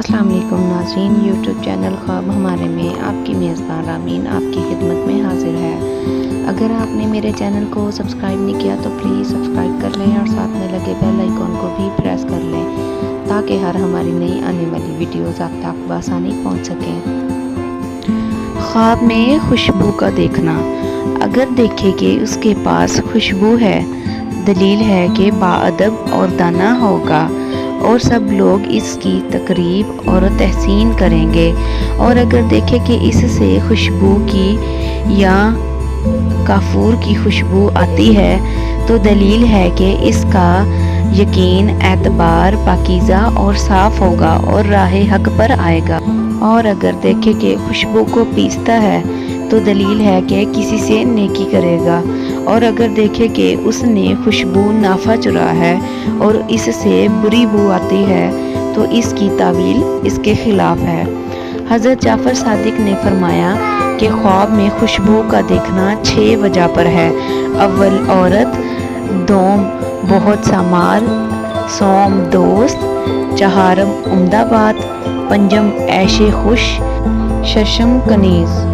अस्सलाम वालेकुम नाज़रीन, यूट्यूब चैनल ख्वाब हमारे में आपकी मेज़बान रामीन आपकी खिदमत में हाजिर है। अगर आपने मेरे चैनल को सब्सक्राइब नहीं किया तो प्लीज़ सब्सक्राइब कर लें और साथ में लगे बेल आइकॉन को भी प्रेस कर लें ताकि हर हमारी नई आने वाली वीडियोज़ आप तक बआसानी पहुँच सकें। ख्वाब में खुशबू का देखना। अगर देखे कि उसके पास खुशबू है, दलील है कि बाअदब और दाना होगा और सब लोग इसकी तकरीब और तहसीन करेंगे। और अगर देखे कि इससे खुशबू की या काफूर की खुशबू आती है तो दलील है कि इसका यकीन एतबार पाकीज़ा और साफ़ होगा और राह हक पर आएगा। और अगर देखे कि खुशबू को पीसता है तो दलील है कि किसी से नेकी करेगा। और अगर देखे कि उसने खुशबू नाफा चुरा है और इससे बुरी बू आती है तो इसकी तावील इसके खिलाफ है। हज़रत जाफ़र सादिक ने फरमाया कि ख्वाब में खुशबू का देखना 6 वजह पर है। अव्वल औरत, दोम बहुत सा माल, सोम दोस्त, चहारम उम्दा बात, पंजम ऐशे खुश, शशम कनीज़।